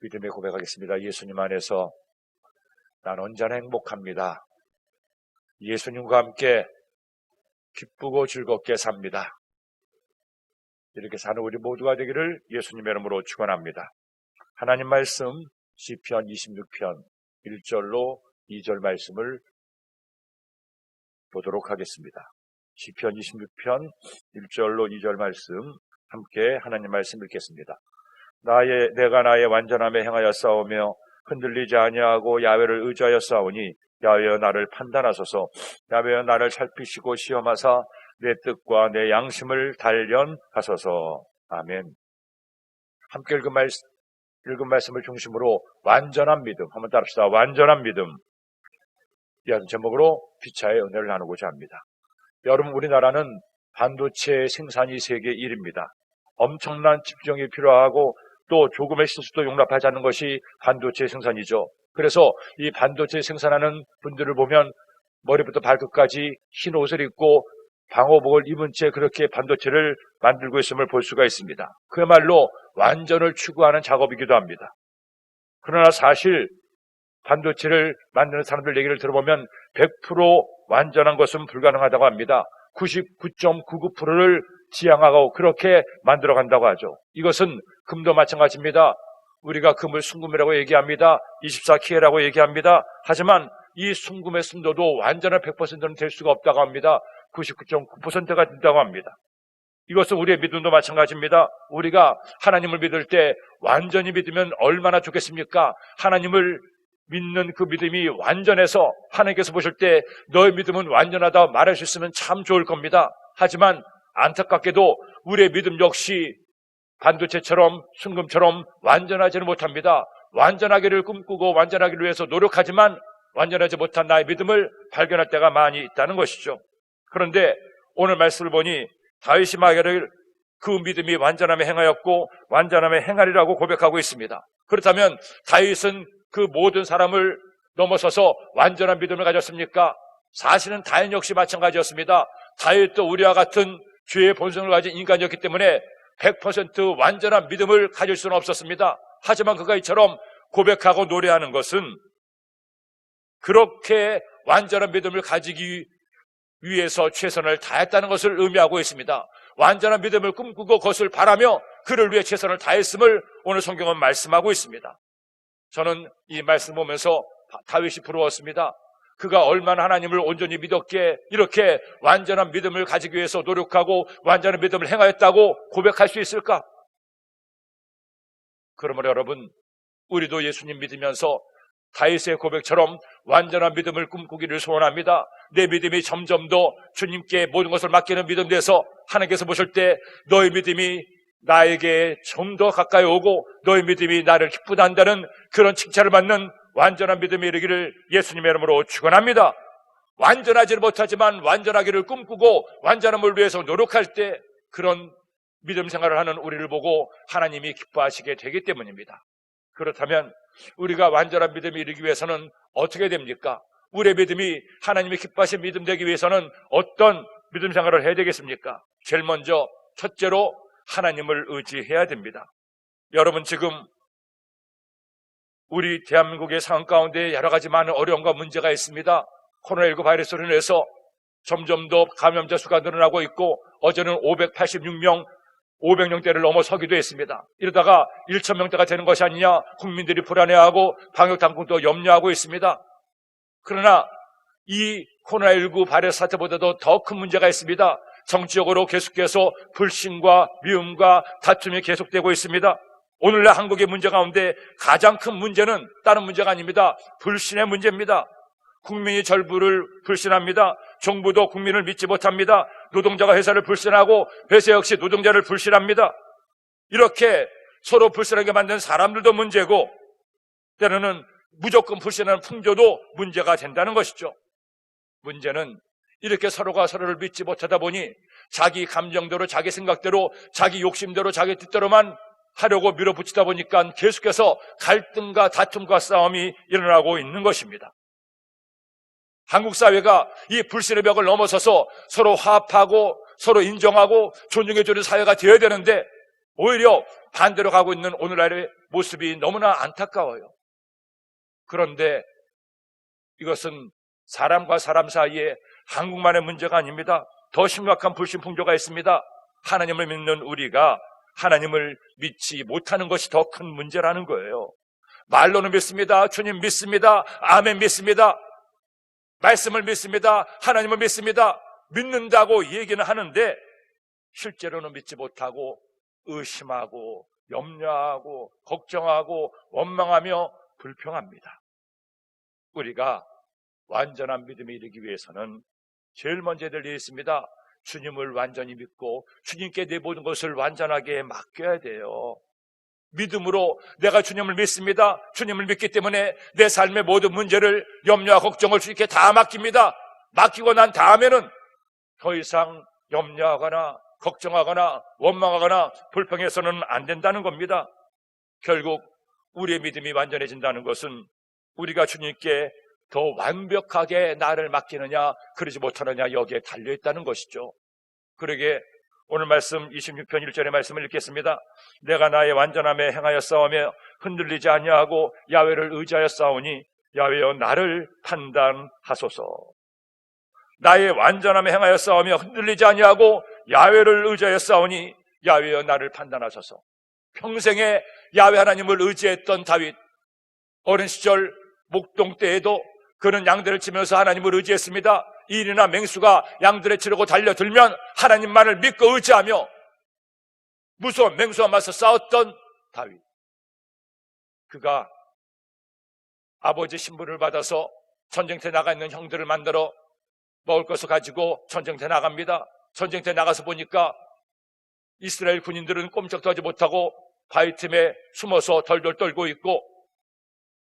믿음의 고백하겠습니다. 예수님 안에서 난 언제나 행복합니다. 예수님과 함께 기쁘고 즐겁게 삽니다. 이렇게 사는 우리 모두가 되기를 예수님의 이름으로 축원합니다. 하나님 말씀 시편 26편 1절로 2절 말씀을 보도록 하겠습니다. 시편 26편 1절로 2절 말씀 함께 하나님 말씀 읽겠습니다. 내가 나의 완전함에 행하여 싸우며 흔들리지 아니하고 야훼를 의지하여 싸우니 야훼여 나를 판단하소서. 야훼여 나를 살피시고 시험하사 내 뜻과 내 양심을 단련하소서. 아멘. 함께 읽은 말씀을 중심으로 완전한 믿음, 한번 따릅시다. 완전한 믿음. 이런 제목으로 피차의 은혜를 나누고자 합니다. 여러분, 우리나라는 반도체 생산이 세계 1위입니다. 엄청난 집중이 필요하고 또 조금의 실수도 용납하지 않는 것이 반도체 생산이죠. 그래서 이 반도체 생산하는 분들을 보면 머리부터 발끝까지 흰 옷을 입고 방호복을 입은 채 그렇게 반도체를 만들고 있음을 볼 수가 있습니다. 그야말로 완전을 추구하는 작업이기도 합니다. 그러나 사실 반도체를 만드는 사람들 얘기를 들어보면 100% 완전한 것은 불가능하다고 합니다. 99.99%를 지향하고 그렇게 만들어간다고 하죠. 이것은 금도 마찬가지입니다. 우리가 금을 순금이라고 얘기합니다. 24K라고 얘기합니다. 하지만 이 순금의 순도도 완전한 100%는 될 수가 없다고 합니다. 99.9%가 된다고 합니다. 이것은 우리의 믿음도 마찬가지입니다. 우리가 하나님을 믿을 때 완전히 믿으면 얼마나 좋겠습니까? 하나님을 믿는 그 믿음이 완전해서 하나님께서 보실 때 너의 믿음은 완전하다 말할 수 있으면 참 좋을 겁니다. 하지만 안타깝게도 우리의 믿음 역시 반도체처럼 순금처럼 완전하지는 못합니다. 완전하기를 꿈꾸고 완전하기를 위해서 노력하지만 완전하지 못한 나의 믿음을 발견할 때가 많이 있다는 것이죠. 그런데 오늘 말씀을 보니 다윗이 말하기를 그 믿음이 완전함에 행하였고 완전함에 행하리라고 고백하고 있습니다. 그렇다면 다윗은 그 모든 사람을 넘어서서 완전한 믿음을 가졌습니까? 사실은 다윗 역시 마찬가지였습니다. 다윗도 우리와 같은 죄의 본성을 가진 인간이었기 때문에 100% 완전한 믿음을 가질 수는 없었습니다. 하지만 그가 이처럼 고백하고 노래하는 것은 그렇게 완전한 믿음을 가지기 위해서 최선을 다했다는 것을 의미하고 있습니다. 완전한 믿음을 꿈꾸고 그것을 바라며 그를 위해 최선을 다했음을 오늘 성경은 말씀하고 있습니다. 저는 이 말씀 보면서 다윗이 부러웠습니다. 그가 얼마나 하나님을 온전히 믿었기에 이렇게 완전한 믿음을 가지기 위해서 노력하고 완전한 믿음을 행하였다고 고백할 수 있을까? 그러므로 여러분, 우리도 예수님 믿으면서 다윗의 고백처럼 완전한 믿음을 꿈꾸기를 소원합니다. 내 믿음이 점점 더 주님께 모든 것을 맡기는 믿음 돼서 하나님께서 보실 때 너의 믿음이 나에게 좀 더 가까이 오고 너의 믿음이 나를 기쁘다 한다는 그런 칭찬을 받는 완전한 믿음이 이르기를 예수님의 이름으로 축원합니다. 완전하지는 못하지만 완전하기를 꿈꾸고 완전함을 위해서 노력할 때 그런 믿음 생활을 하는 우리를 보고 하나님이 기뻐하시게 되기 때문입니다. 그렇다면 우리가 완전한 믿음이 이르기 위해서는 어떻게 됩니까? 우리의 믿음이 하나님이 기뻐하신 믿음 되기 위해서는 어떤 믿음 생활을 해야 되겠습니까? 제일 먼저 첫째로 하나님을 의지해야 됩니다. 여러분, 지금 우리 대한민국의 상황 가운데 여러 가지 많은 어려움과 문제가 있습니다. 코로나19 바이러스로 인해서 점점 더 감염자 수가 늘어나고 있고 어제는 500명대를 넘어서기도 했습니다. 이러다가 1,000명대가 되는 것이 아니냐 국민들이 불안해하고 방역당국도 염려하고 있습니다. 그러나 이 코로나19 바이러스 사태보다도 더 큰 문제가 있습니다. 정치적으로 계속해서 불신과 미움과 다툼이 계속되고 있습니다. 오늘날 한국의 문제 가운데 가장 큰 문제는 다른 문제가 아닙니다. 불신의 문제입니다. 국민이 정부를 불신합니다. 정부도 국민을 믿지 못합니다. 노동자가 회사를 불신하고 회사 역시 노동자를 불신합니다. 이렇게 서로 불신하게 만든 사람들도 문제고 때로는 무조건 불신하는 풍조도 문제가 된다는 것이죠. 문제는 이렇게 서로가 서로를 믿지 못하다 보니 자기 감정대로 자기 생각대로 자기 욕심대로 자기 뜻대로만 하려고 밀어붙이다 보니까 계속해서 갈등과 다툼과 싸움이 일어나고 있는 것입니다. 한국 사회가 이 불신의 벽을 넘어서서 서로 화합하고 서로 인정하고 존중해주는 사회가 되어야 되는데 오히려 반대로 가고 있는 오늘날의 모습이 너무나 안타까워요. 그런데 이것은 사람과 사람 사이에 한국만의 문제가 아닙니다. 더 심각한 불신풍조가 있습니다. 하나님을 믿는 우리가 하나님을 믿지 못하는 것이 더 큰 문제라는 거예요. 말로는 믿습니다. 주님 믿습니다. 아멘 믿습니다. 말씀을 믿습니다. 하나님을 믿습니다. 믿는다고 얘기는 하는데 실제로는 믿지 못하고 의심하고 염려하고 걱정하고 원망하며 불평합니다. 우리가 완전한 믿음에 이르기 위해서는 제일 먼저 해야 될 일이 있습니다. 주님을 완전히 믿고 주님께 내 모든 것을 완전하게 맡겨야 돼요. 믿음으로 내가 주님을 믿습니다. 주님을 믿기 때문에 내 삶의 모든 문제를 염려와 걱정을 주님께 다 맡깁니다. 맡기고 난 다음에는 더 이상 염려하거나 걱정하거나 원망하거나 불평해서는 안 된다는 겁니다. 결국 우리의 믿음이 완전해진다는 것은 우리가 주님께 더 완벽하게 나를 맡기느냐 그러지 못하느냐 여기에 달려있다는 것이죠. 그러게 오늘 말씀 26편 1절의 말씀을 읽겠습니다. 내가 나의 완전함에 행하여 싸우며 흔들리지 아니하고 야훼를 의지하여 싸우니 야훼여 나를 판단하소서. 나의 완전함에 행하여 싸우며 흔들리지 아니하고 야훼를 의지하여 싸우니 야훼여 나를 판단하소서. 평생에 야훼 하나님을 의지했던 다윗, 어린 시절 목동 때에도 그는 양들을 치면서 하나님을 의지했습니다. 일이나 맹수가 양들을 치려고 달려들면 하나님만을 믿고 의지하며 무서운 맹수와 맞서 싸웠던 다윗. 그가 아버지 신분을 받아서 전쟁터에 나가 있는 형들을 만들어 먹을 것을 가지고 전쟁터에 나갑니다. 전쟁터에 나가서 보니까 이스라엘 군인들은 꼼짝도 하지 못하고 바위 틈에 숨어서 덜덜 떨고 있고,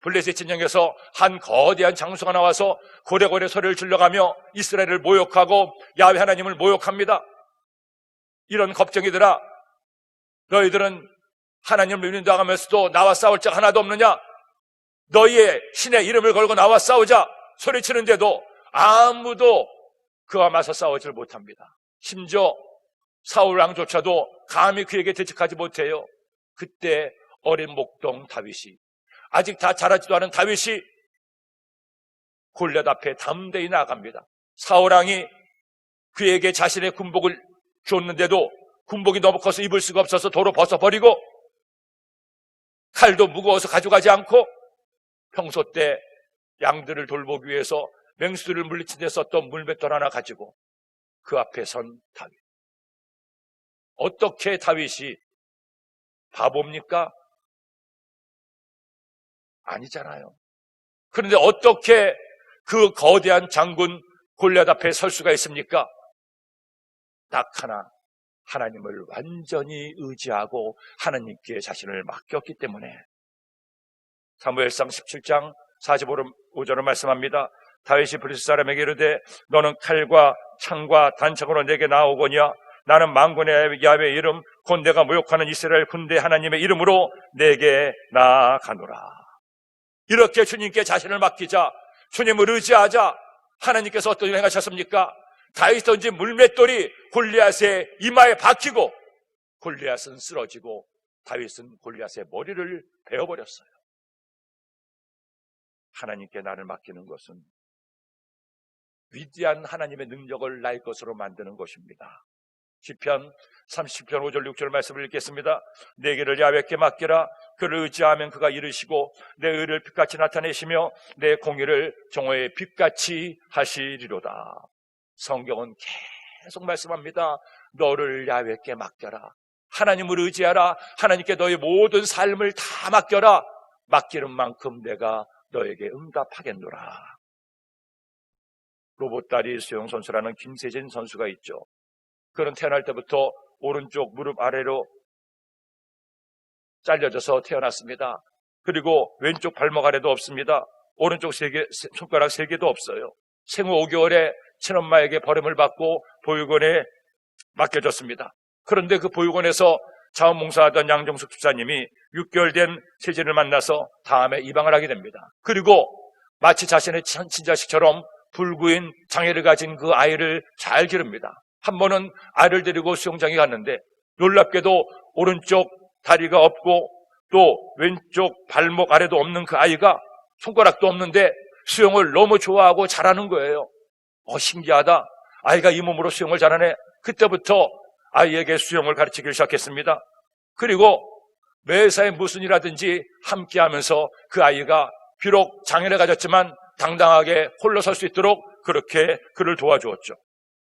블레셋 진영에서 한 거대한 장수가 나와서 고래고래 소리를 질러가며 이스라엘을 모욕하고 야훼 하나님을 모욕합니다. 이런 겁쟁이들아, 너희들은 하나님을 믿는다 하면서도 나와 싸울 적 하나도 없느냐? 너희의 신의 이름을 걸고 나와 싸우자 소리치는데도 아무도 그와 맞서 싸우질 못합니다. 심지어 사울 왕조차도 감히 그에게 대적하지 못해요. 그때 어린 목동 다윗이, 아직 다 자라지도 않은 다윗이 골리앗 앞에 담대히 나아갑니다. 사울 왕이 그에게 자신의 군복을 줬는데도 군복이 너무 커서 입을 수가 없어서 도로 벗어버리고, 칼도 무거워서 가져가지 않고 평소 때 양들을 돌보기 위해서 맹수들을 물리친 데 썼던 물맷돌 하나 가지고 그 앞에 선 다윗. 어떻게 다윗이 바보입니까? 아니잖아요. 그런데 어떻게 그 거대한 장군 골리앗 앞에 설 수가 있습니까? 딱 하나, 하나님을 완전히 의지하고 하나님께 자신을 맡겼기 때문에. 사무엘상 17장 45절을 말씀합니다. 다윗이 블레셋 사람에게 이르되 너는 칼과 창과 단창으로 내게 나오거냐? 나는 만군의 야훼의 이름 곧 내가 모욕하는 이스라엘 군대 하나님의 이름으로 내게 나아가노라. 이렇게 주님께 자신을 맡기자, 주님을 의지하자 하나님께서 어떤 일을 행하셨습니까? 다윗 던진 물맷돌이 골리앗의 이마에 박히고 골리앗은 쓰러지고 다윗은 골리앗의 머리를 베어버렸어요. 하나님께 나를 맡기는 것은 위대한 하나님의 능력을 나의 것으로 만드는 것입니다. 시편 30편 5절 6절 말씀을 읽겠습니다. 내 길을 야훼께 맡기라. 그를 의지하면 그가 이르시고 내 의를 빛같이 나타내시며 내 공의를 정오의 빛같이 하시리로다. 성경은 계속 말씀합니다. 너를 야훼께 맡겨라. 하나님을 의지하라. 하나님께 너의 모든 삶을 다 맡겨라. 맡기는 만큼 내가 너에게 응답하겠노라. 로봇다리 수영선수라는 김세진 선수가 있죠. 그는 태어날 때부터 오른쪽 무릎 아래로 잘려져서 태어났습니다. 그리고 왼쪽 발목 아래도 없습니다. 오른쪽 손가락 3개도 없어요. 생후 5개월에 친엄마에게 버림을 받고 보육원에 맡겨졌습니다. 그런데 그 보육원에서 자원봉사하던 양정숙 집사님이 6개월 된 세진을 만나서 다음에 입양을 하게 됩니다. 그리고 마치 자신의 친자식처럼 불구인 장애를 가진 그 아이를 잘 기릅니다. 한 번은 아이를 데리고 수영장에 갔는데 놀랍게도 오른쪽 다리가 없고 또 왼쪽 발목 아래도 없는 그 아이가 손가락도 없는데 수영을 너무 좋아하고 잘하는 거예요. 신기하다. 아이가 이 몸으로 수영을 잘하네. 그때부터 아이에게 수영을 가르치기 시작했습니다. 그리고 매사에 무슨 일하든지 함께 하면서 그 아이가 비록 장애를 가졌지만 당당하게 홀로 설 수 있도록 그렇게 그를 도와주었죠.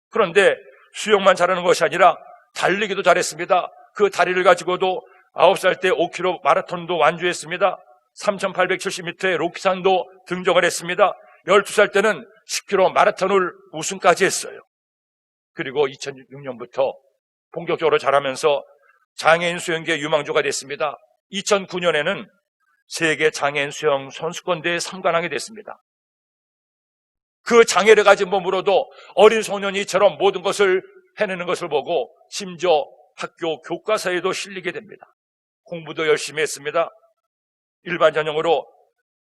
그런데 수영만 잘하는 것이 아니라 달리기도 잘했습니다. 그 다리를 가지고도 9살 때 5km 마라톤도 완주했습니다. 3870m의 로키산도 등정을 했습니다. 12살 때는 10km 마라톤을 우승까지 했어요. 그리고 2006년부터 본격적으로 잘하면서 장애인 수영계 유망주가 됐습니다. 2009년에는 세계 장애인 수영 선수권대회에 3관왕이 됐습니다. 그 장애를 가진 몸으로도 어린 소년이 이처럼 모든 것을 해내는 것을 보고 심지어 학교 교과서에도 실리게 됩니다. 공부도 열심히 했습니다. 일반 전형으로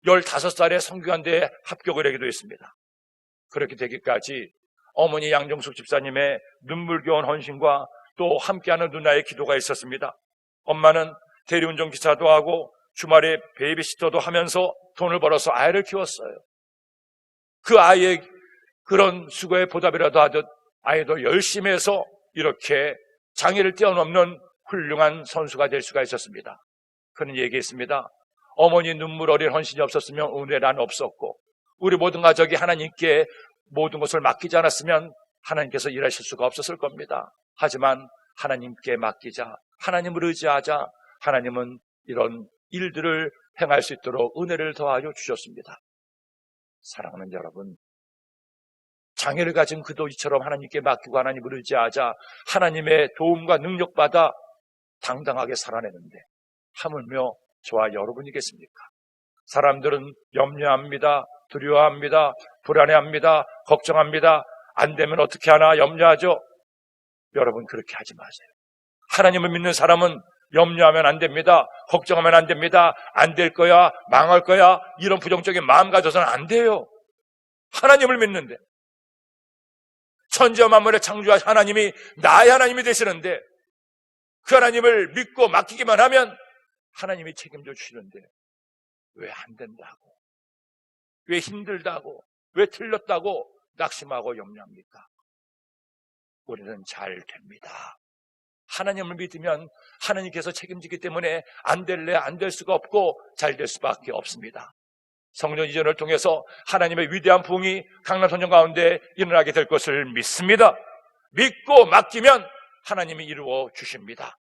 15살에 성균관대에 합격을 하기도 했습니다. 그렇게 되기까지 어머니 양정숙 집사님의 눈물겨운 헌신과 또 함께하는 누나의 기도가 있었습니다. 엄마는 대리운전 기사도 하고 주말에 베이비시터도 하면서 돈을 벌어서 아이를 키웠어요. 그 아이의 그런 수고의 보답이라도 하듯 아이도 열심히 해서 이렇게 장애를 뛰어넘는 훌륭한 선수가 될 수가 있었습니다. 그는 얘기했습니다. 어머니 눈물 어린 헌신이 없었으면 오늘 난 없었고 우리 모든 가족이 하나님께 모든 것을 맡기지 않았으면 하나님께서 일하실 수가 없었을 겁니다. 하지만 하나님께 맡기자, 하나님을 의지하자, 하나님은 이런 일들을 행할 수 있도록 은혜를 더하여 주셨습니다. 사랑하는 여러분, 장애를 가진 그도 이처럼 하나님께 맡기고 하나님을 의지하자 하나님의 도움과 능력받아 당당하게 살아내는데 하물며 저와 여러분이겠습니까? 사람들은 염려합니다. 두려워합니다. 불안해합니다. 걱정합니다. 안 되면 어떻게 하나 염려하죠. 여러분 그렇게 하지 마세요. 하나님을 믿는 사람은 염려하면 안 됩니다. 걱정하면 안 됩니다. 안 될 거야, 망할 거야, 이런 부정적인 마음 가져서는 안 돼요. 하나님을 믿는데 천지와 만물의 창조하신 하나님이 나의 하나님이 되시는데 그 하나님을 믿고 맡기기만 하면 하나님이 책임져 주시는데 왜 안 된다고, 왜 힘들다고, 왜 틀렸다고 낙심하고 염려합니까? 우리는 잘 됩니다. 하나님을 믿으면 하나님께서 책임지기 때문에 안 될래 안 될 수가 없고 잘 될 수밖에 없습니다. 성령 이전을 통해서 하나님의 위대한 부흥이 강남선전 가운데 일어나게 될 것을 믿습니다. 믿고 맡기면 하나님이 이루어 주십니다.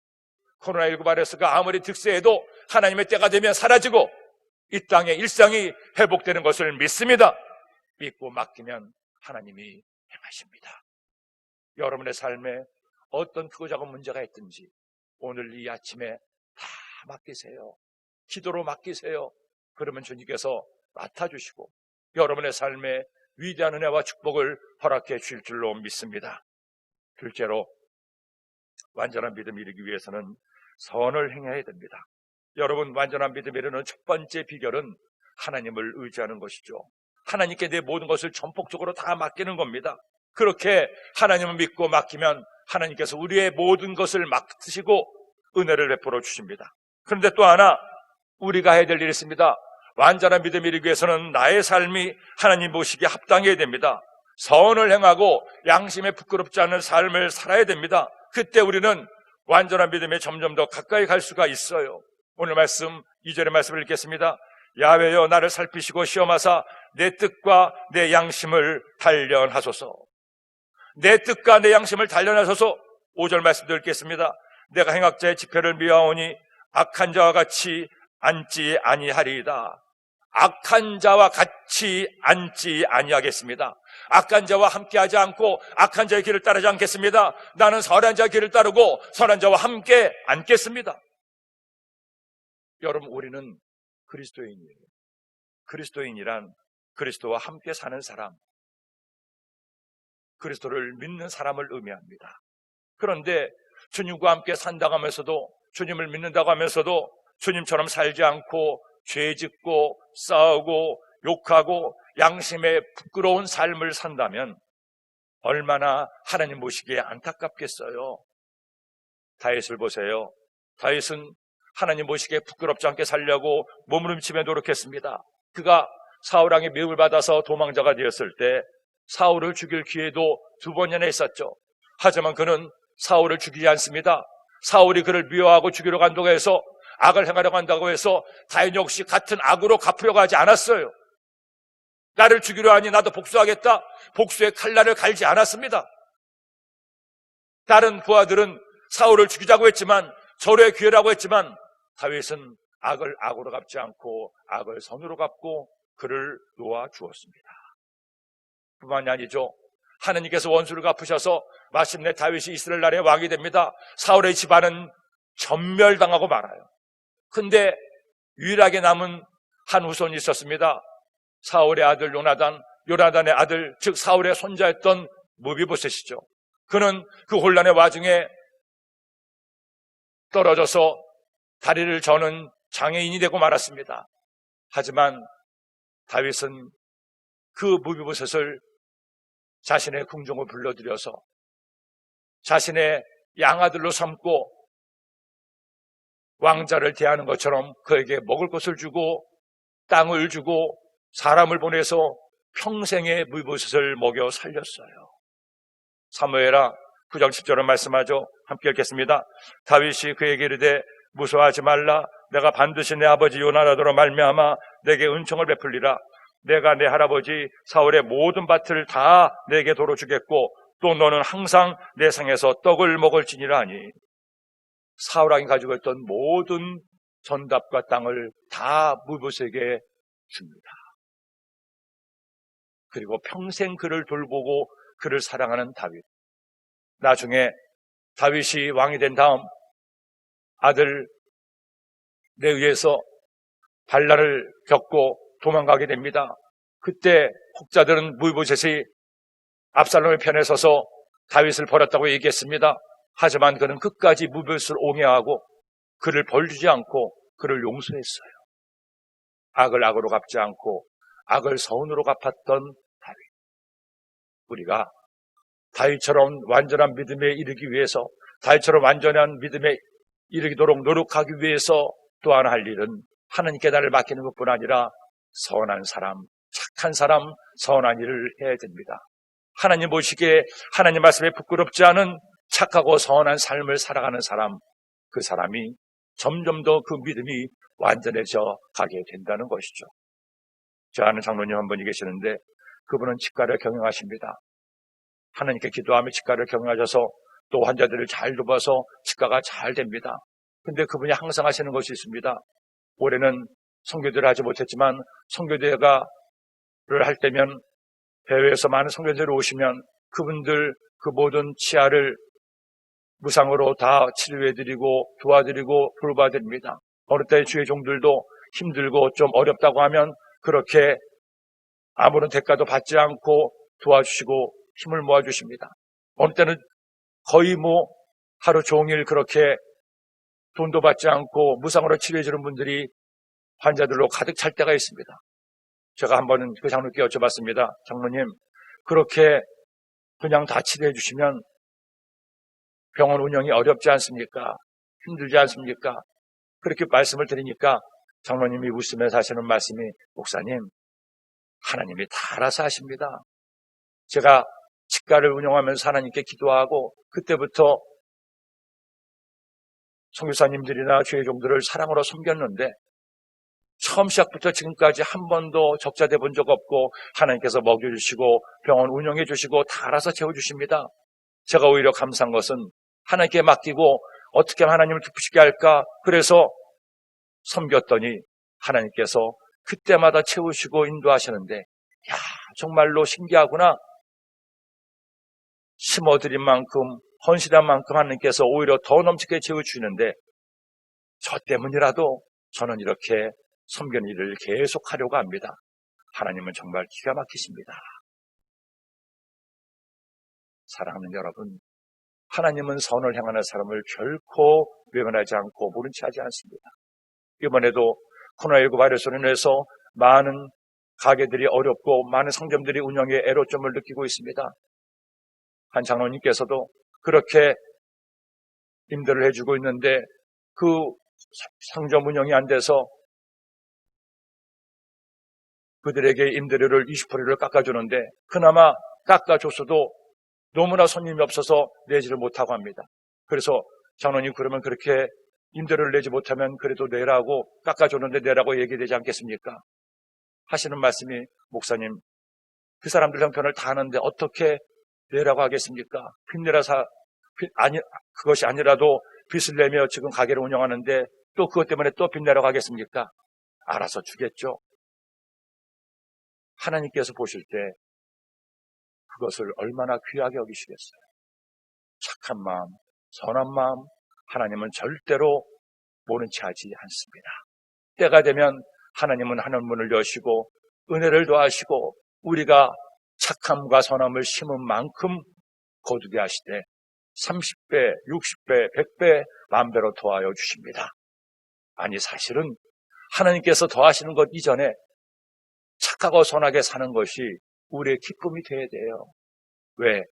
코로나19 바이러스가 아무리 득세해도 하나님의 때가 되면 사라지고 이 땅의 일상이 회복되는 것을 믿습니다. 믿고 맡기면 하나님이 행하십니다. 여러분의 삶에 어떤 크고 작은 문제가 있든지 오늘 이 아침에 다 맡기세요. 기도로 맡기세요. 그러면 주님께서 맡아주시고 여러분의 삶에 위대한 은혜와 축복을 허락해 주실 줄로 믿습니다. 둘째로 완전한 믿음이 이루기 위해서는 선을 행해야 됩니다. 여러분, 완전한 믿음이 이루는 첫 번째 비결은 하나님을 의지하는 것이죠. 하나님께 내 모든 것을 전폭적으로 다 맡기는 겁니다. 그렇게 하나님을 믿고 맡기면 하나님께서 우리의 모든 것을 맡으시고 은혜를 베풀어 주십니다. 그런데 또 하나 우리가 해야 될 일이 있습니다. 완전한 믿음이 이루기 위해서는 나의 삶이 하나님 보시기에 합당해야 됩니다. 선을 행하고 양심에 부끄럽지 않은 삶을 살아야 됩니다. 그때 우리는 완전한 믿음에 점점 더 가까이 갈 수가 있어요. 오늘 말씀 2절의 말씀을 읽겠습니다. 야훼여 나를 살피시고 시험하사 내 뜻과 내 양심을 단련하소서. 내 뜻과 내 양심을 단련하소서. 5절 말씀도 읽겠습니다. 내가 행악자의 지표를 미워하오니 악한 자와 같이 앉지 아니하리이다. 악한 자와 같이 앉지 아니하겠습니다. 악한 자와 함께하지 않고 악한 자의 길을 따르지 않겠습니다. 나는 선한 자의 길을 따르고 선한 자와 함께 앉겠습니다. 여러분, 우리는 그리스도인이에요. 그리스도인이란 그리스도와 함께 사는 사람, 그리스도를 믿는 사람을 의미합니다. 그런데 주님과 함께 산다고 하면서도, 주님을 믿는다고 하면서도 주님처럼 살지 않고 죄짓고 싸우고 욕하고 양심에 부끄러운 삶을 산다면 얼마나 하나님 보시기에 안타깝겠어요. 다윗을 보세요. 다윗은 하나님 보시기에 부끄럽지 않게 살려고 몸부림치며 노력했습니다. 그가 사울왕의 미움을 받아서 도망자가 되었을 때 사울을 죽일 기회도 2번이나 있었죠. 하지만 그는 사울을 죽이지 않습니다. 사울이 그를 미워하고 죽이러 간다고 해서, 악을 행하려고 한다고 해서 다윗 역시 같은 악으로 갚으려고 하지 않았어요. 나를 죽이려 하니 나도 복수하겠다, 복수의 칼날을 갈지 않았습니다. 다른 부하들은 사울을 죽이자고 했지만, 절호의 기회라고 했지만, 다윗은 악을 악으로 갚지 않고 악을 선으로 갚고 그를 놓아 주었습니다. 뿐만이 아니죠. 하나님께서 원수를 갚으셔서 마침내 다윗이 이스라엘 나라의 왕이 됩니다. 사울의 집안은 전멸당하고 말아요. 근데 유일하게 남은 한 후손이 있었습니다. 사울의 아들 요나단, 요나단의 아들, 즉 사울의 손자였던 무비보셋이죠. 그는 그 혼란의 와중에 떨어져서 다리를 저는 장애인이 되고 말았습니다. 하지만 다윗은 그 무비보셋을 자신의 궁정을 불러들여서 자신의 양아들로 삼고 왕자를 대하는 것처럼 그에게 먹을 것을 주고 땅을 주고 사람을 보내서 평생의 무비보셋을 먹여 살렸어요. 사무엘하 9장 10절은 말씀하죠. 함께 읽겠습니다. 다윗이 그에게 이르되 무서워하지 말라. 내가 반드시 내 아버지 요나단으로 말미암아 내게 은총을 베풀리라. 내가 내 할아버지 사울의 모든 밭을 다 내게 도로 주겠고 또 너는 항상 내 상에서 떡을 먹을지니라 하니, 사울왕이 가지고 있던 모든 전답과 땅을 다 무비보셋에게 줍니다. 그리고 평생 그를 돌보고 그를 사랑하는 다윗. 나중에 다윗이 왕이 된 다음 아들에 의해서 반란을 겪고 도망가게 됩니다. 그때 혹자들은 무비보셋이 압살롬의 편에 서서 다윗을 버렸다고 얘기했습니다. 하지만 그는 끝까지 무비보셋을 옹해하고 그를 벌주지 않고 그를 용서했어요. 악을 악으로 갚지 않고 악을 선으로 갚았던 다윗. 우리가 다윗처럼 완전한 믿음에 이르기 위해서, 다윗처럼 완전한 믿음에 이르도록 노력하기 위해서 또 하나 할 일은 하나님께 나를 맡기는 것뿐 아니라 선한 사람, 착한 사람, 선한 일을 해야 됩니다. 하나님 보시기에 하나님 말씀에 부끄럽지 않은 착하고 선한 삶을 살아가는 사람, 그 사람이 점점 더 그 믿음이 완전해져 가게 된다는 것이죠. 저 아는 장로님 한 분이 계시는데 그분은 치과를 경영하십니다. 하나님께 기도하며 치과를 경영하셔서 또 환자들을 잘 돌봐서 치과가 잘 됩니다. 근데 그분이 항상 하시는 것이 있습니다. 올해는 선교대를 하지 못했지만 선교대를 할 때면 해외에서 많은 선교대를 오시면 그분들 그 모든 치아를 무상으로 다 치료해드리고 도와드리고 돌봐드립니다. 어느 때 주의 종들도 힘들고 좀 어렵다고 하면 그렇게 아무런 대가도 받지 않고 도와주시고 힘을 모아주십니다. 어느 때는 거의 하루 종일 그렇게 돈도 받지 않고 무상으로 치료해주는 분들이 환자들로 가득 찰 때가 있습니다. 제가 한 번은 그 장로님께 여쭤봤습니다. 장로님, 그렇게 그냥 다 치료해 주시면 병원 운영이 어렵지 않습니까? 힘들지 않습니까? 그렇게 말씀을 드리니까 장로님이 웃으면서 하시는 말씀이, 목사님, 하나님이 다 알아서 하십니다. 제가 치과를 운영하면서 하나님께 기도하고 그때부터 선교사님들이나 주의 종들을 사랑으로 섬겼는데 처음 시작부터 지금까지 한 번도 적자 돼본 적 없고 하나님께서 먹여주시고 병원 운영해 주시고 다 알아서 채워주십니다. 제가 오히려 감사한 것은 하나님께 맡기고 어떻게 하면 하나님을 기쁘시게 할까, 그래서 섬겼더니 하나님께서 그때마다 채우시고 인도하시는데, 야, 정말로 신기하구나. 심어드린 만큼 헌신한 만큼 하나님께서 오히려 더 넘치게 채워주시는데 저 때문이라도 저는 이렇게 섬기는 일을 계속하려고 합니다. 하나님은 정말 기가 막히십니다. 사랑하는 여러분, 하나님은 선을 향하는 사람을 결코 외면하지 않고 모른 채 하지 않습니다. 이번에도 코로나19 바이러스로 인해서 많은 가게들이 어렵고 많은 상점들이 운영에 애로점을 느끼고 있습니다. 한 장로님께서도 그렇게 임대를 해주고 있는데 그 상점 운영이 안 돼서 그들에게 임대료를 20%를 깎아주는데 그나마 깎아줬어도 너무나 손님이 없어서 내지를 못하고 합니다. 그래서 장로님, 그러면 그렇게 임대료를 내지 못하면 그래도 내라고, 깎아줬는데 내라고 얘기되지 않겠습니까? 하시는 말씀이, 목사님, 그 사람들 형편을 다 아는데 어떻게 내라고 하겠습니까? 그것이 아니라도 빚을 내며 지금 가게를 운영하는데 또 그것 때문에 또 빚 내라고 하겠습니까? 알아서 주겠죠. 하나님께서 보실 때 그것을 얼마나 귀하게 여기시겠어요. 착한 마음, 선한 마음, 하나님은 절대로 모른 채 하지 않습니다. 때가 되면 하나님은 하늘 문을 여시고 은혜를 더하시고 우리가 착함과 선함을 심은 만큼 거두게 하시되 30배, 60배, 100배, 만배로 더하여 주십니다. 아니, 사실은 하나님께서 더하시는 것 이전에 착하고 선하게 사는 것이 우리의 기쁨이 되어야 돼요. 왜?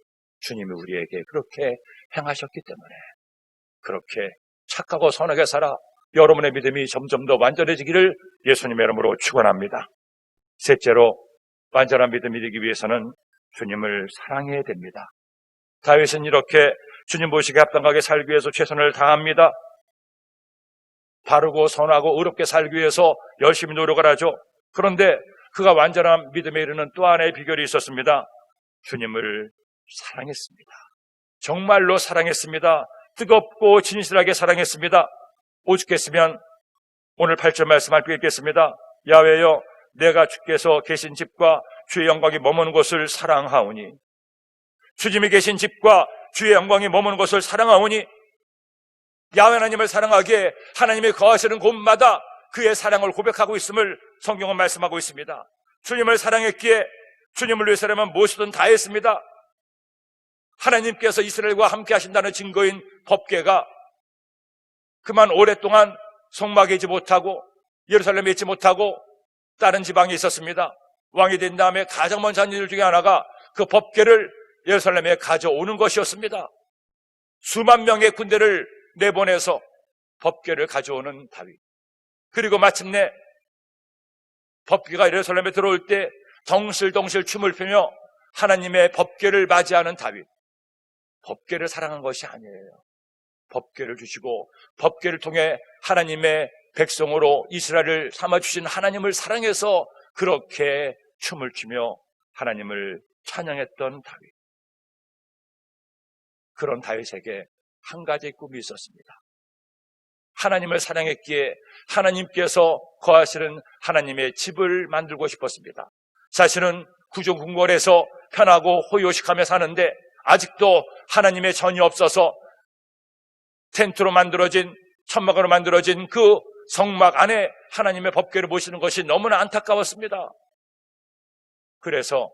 주님이 우리에게 그렇게 행하셨기 때문에. 그렇게 착하고 선하게 살아 여러분의 믿음이 점점 더 완전해지기를 예수님의 이름으로 축원합니다. 셋째로, 완전한 믿음이 되기 위해서는 주님을 사랑해야 됩니다. 다윗은 이렇게 주님 보시기에 합당하게 살기 위해서 최선을 다합니다. 바르고 선하고 의롭게 살기 위해서 열심히 노력을 하죠. 그런데 그가 완전한 믿음에 이르는 또 하나의 비결이 있었습니다. 주님을 사랑했습니다. 정말로 사랑했습니다. 뜨겁고 진실하게 사랑했습니다. 오죽했으면 오늘 8절 말씀 함께 읽겠습니다. 야훼여, 내가 주께서 계신 집과 주의 영광이 머무는 곳을 사랑하오니. 주님이 계신 집과 주의 영광이 머무는 곳을 사랑하오니. 야훼 하나님을 사랑하기에 하나님이 거하시는 곳마다 그의 사랑을 고백하고 있음을 성경은 말씀하고 있습니다. 주님을 사랑했기에 주님을 위해서라면 무엇이든 다 했습니다. 하나님께서 이스라엘과 함께 하신다는 증거인 법궤가 그만 오랫동안 성막에 있지 못하고 예루살렘에 있지 못하고 다른 지방에 있었습니다. 왕이 된 다음에 가장 먼저 한 일 중에 하나가 그 법궤를 예루살렘에 가져오는 것이었습니다. 수만 명의 군대를 내보내서 법궤를 가져오는 다윗. 그리고 마침내 법궤가 예루살렘에 들어올 때 덩실덩실 춤을 추며 하나님의 법궤를 맞이하는 다윗. 법궤를 사랑한 것이 아니에요. 법궤를 주시고 법궤를 통해 하나님의 백성으로 이스라엘을 삼아주신 하나님을 사랑해서 그렇게 춤을 추며 하나님을 찬양했던 다윗. 그런 다윗에게 한 가지 꿈이 있었습니다. 하나님을 사랑했기에 하나님께서 거하시는 하나님의 집을 만들고 싶었습니다. 자신은 구중궁궐에서 편하고 호요식하며 사는데 아직도 하나님의 전이 없어서 텐트로 만들어진, 천막으로 만들어진 그 성막 안에 하나님의 법궤를 모시는 것이 너무나 안타까웠습니다. 그래서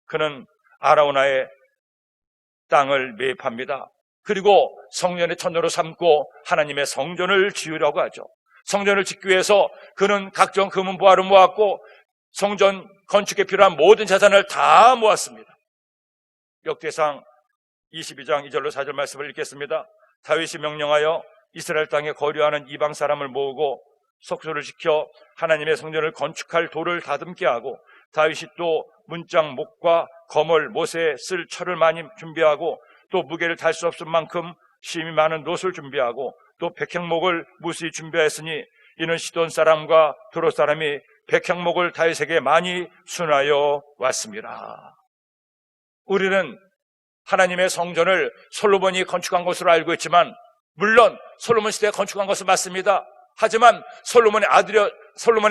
그는 아라우나의 땅을 매입합니다. 그리고 성전의 터널로 삼고 하나님의 성전을 지으려고 하죠. 성전을 짓기 위해서 그는 각종 금은 보화를 모았고 성전 건축에 필요한 모든 재산을 다 모았습니다. 역대상 22장 2절로 4절 말씀을 읽겠습니다. 다윗이 명령하여 이스라엘 땅에 거류하는 이방 사람을 모으고 속소를 지켜 하나님의 성전을 건축할 돌을 다듬게 하고 다윗이 또 문장 목과 거물 못에 쓸 철을 많이 준비하고 또 무게를 달 수 없을 만큼 심이 많은 놋을 준비하고 또 백향목을 무수히 준비하였으니 이는 시돈 사람과 두로 사람이 백향목을 다윗에게 많이 순하여 왔습니다. 우리는 하나님의 성전을 솔로몬이 건축한 것으로 알고 있지만 물론 솔로몬 시대에 건축한 것은 맞습니다. 하지만 솔로몬의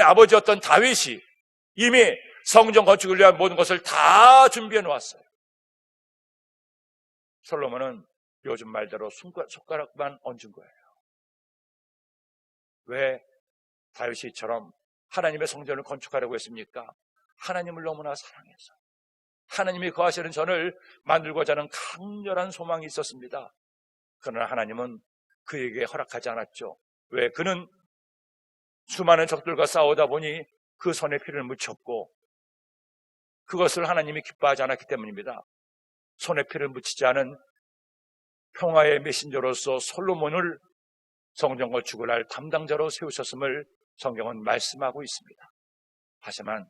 아버지였던 다윗이 이미 성전 건축을 위한 모든 것을 다 준비해 놓았어요. 솔로몬은 요즘 말대로 손가락만 얹은 거예요. 왜 다윗이 이처럼 하나님의 성전을 건축하려고 했습니까? 하나님을 너무나 사랑해서 하나님이 거하시는 전을 만들고자 하는 강렬한 소망이 있었습니다. 그러나 하나님은 그에게 허락하지 않았죠. 왜? 그는 수많은 적들과 싸우다 보니 그 손에 피를 묻혔고 그것을 하나님이 기뻐하지 않았기 때문입니다. 손에 피를 묻히지 않은 평화의 메신저로서 솔로몬을 성전 건축을 할 담당자로 세우셨음을 성경은 말씀하고 있습니다. 하지만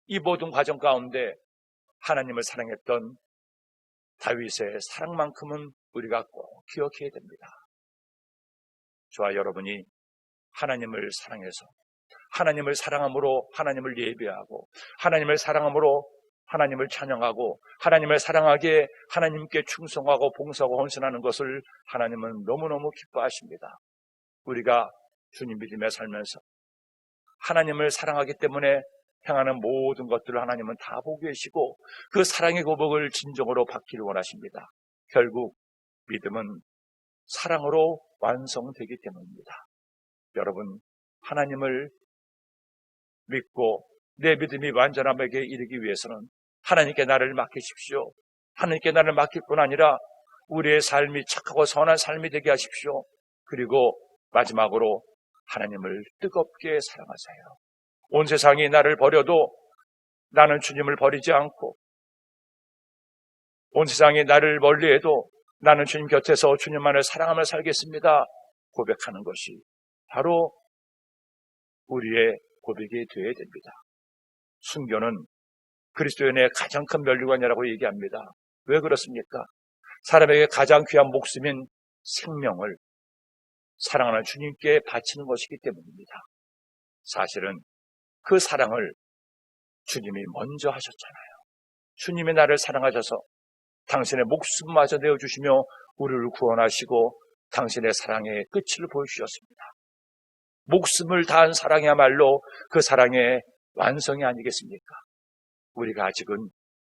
이 모든 과정 가운데 하나님을 사랑했던 다윗의 사랑만큼은 우리가 꼭 기억해야 됩니다. 저와 여러분이 하나님을 사랑해서 하나님을 사랑함으로 하나님을 예배하고 하나님을 사랑함으로 하나님을 찬양하고 하나님을 사랑하기에 하나님께 충성하고 봉사하고 헌신하는 것을 하나님은 너무너무 기뻐하십니다. 우리가 주님 믿음에 살면서 하나님을 사랑하기 때문에 행하는 모든 것들을 하나님은 다 보고 계시고 그 사랑의 고백을 진정으로 받기를 원하십니다. 결국 믿음은 사랑으로 완성되기 때문입니다. 여러분, 하나님을 믿고 내 믿음이 완전함에게 이르기 위해서는 하나님께 나를 맡기십시오. 하나님께 나를 맡길 뿐 아니라 우리의 삶이 착하고 선한 삶이 되게 하십시오. 그리고 마지막으로 하나님을 뜨겁게 사랑하세요. 온 세상이 나를 버려도 나는 주님을 버리지 않고 온 세상이 나를 멀리해도 나는 주님 곁에서 주님만을 사랑하며 살겠습니다. 고백하는 것이 바로 우리의 고백이 되어야 됩니다. 순교는 그리스도인의 가장 큰 면류관이라고 얘기합니다. 왜 그렇습니까? 사람에게 가장 귀한 목숨인 생명을 사랑하는 주님께 바치는 것이기 때문입니다. 사실은 그 사랑을 주님이 먼저 하셨잖아요. 주님이 나를 사랑하셔서 당신의 목숨마저 내어주시며 우리를 구원하시고 당신의 사랑의 끝을 보여주셨습니다. 목숨을 다한 사랑이야말로 그 사랑의 완성이 아니겠습니까? 우리가 아직은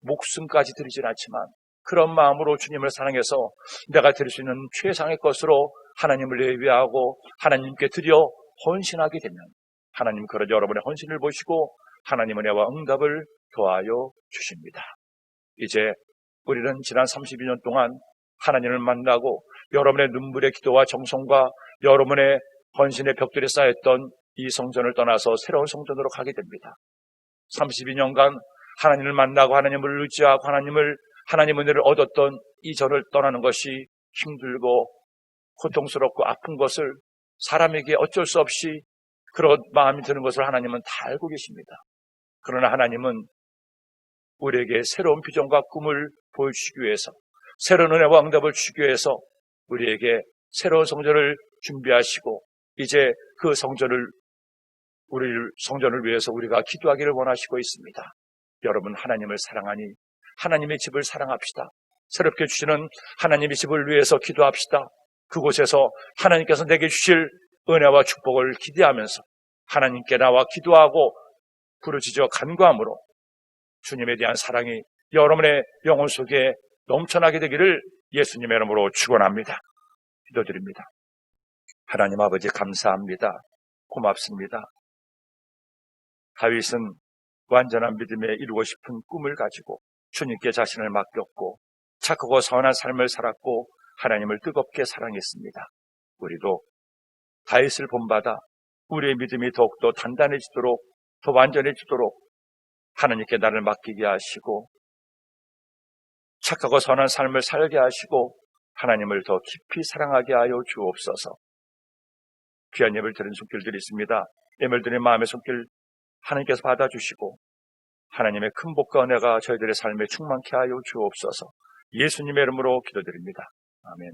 목숨까지 드리진 않지만 그런 마음으로 주님을 사랑해서 내가 드릴 수 있는 최상의 것으로 하나님을 예배하고 하나님께 드려 헌신하게 되면 하나님 그런 여러분의 헌신을 보시고 하나님의 은혜와 응답을 더하여 주십니다. 이제 우리는 지난 32년 동안 하나님을 만나고 여러분의 눈물의 기도와 정성과 여러분의 헌신의 벽돌이 쌓였던 이 성전을 떠나서 새로운 성전으로 가게 됩니다. 32년간 하나님을 만나고 하나님을 의지하고 하나님의 은혜를 얻었던 이 전을 떠나는 것이 힘들고 고통스럽고 아픈 것을 사람에게 어쩔 수 없이 그런 마음이 드는 것을 하나님은 다 알고 계십니다. 그러나 하나님은 우리에게 새로운 비전과 꿈을 보여주시기 위해서 새로운 은혜와 응답을 주시기 위해서 우리에게 새로운 성전을 준비하시고 이제 그 성전을 위해서 우리가 기도하기를 원하시고 있습니다. 여러분, 하나님을 사랑하니 하나님의 집을 사랑합시다. 새롭게 주시는 하나님의 집을 위해서 기도합시다. 그곳에서 하나님께서 내게 주실 은혜와 축복을 기대하면서 하나님께 나와 기도하고 부르짖어 간구함으로 주님에 대한 사랑이 여러분의 영혼 속에 넘쳐나게 되기를 예수님의 이름으로 축원합니다. 기도드립니다. 하나님 아버지 감사합니다. 고맙습니다. 다윗은 완전한 믿음에 이루고 싶은 꿈을 가지고 주님께 자신을 맡겼고 착하고 선한 삶을 살았고 하나님을 뜨겁게 사랑했습니다. 우리도 다윗을 본받아 우리의 믿음이 더욱더 단단해지도록 더 완전해지도록 하나님께 나를 맡기게 하시고 착하고 선한 삶을 살게 하시고 하나님을 더 깊이 사랑하게 하여 주옵소서. 귀한 예배를 드린 손길들이 있습니다. 예배를 드린 마음의 손길 하나님께서 받아주시고 하나님의 큰 복과 은혜가 저희들의 삶에 충만케 하여 주옵소서. 예수님의 이름으로 기도드립니다. 아멘.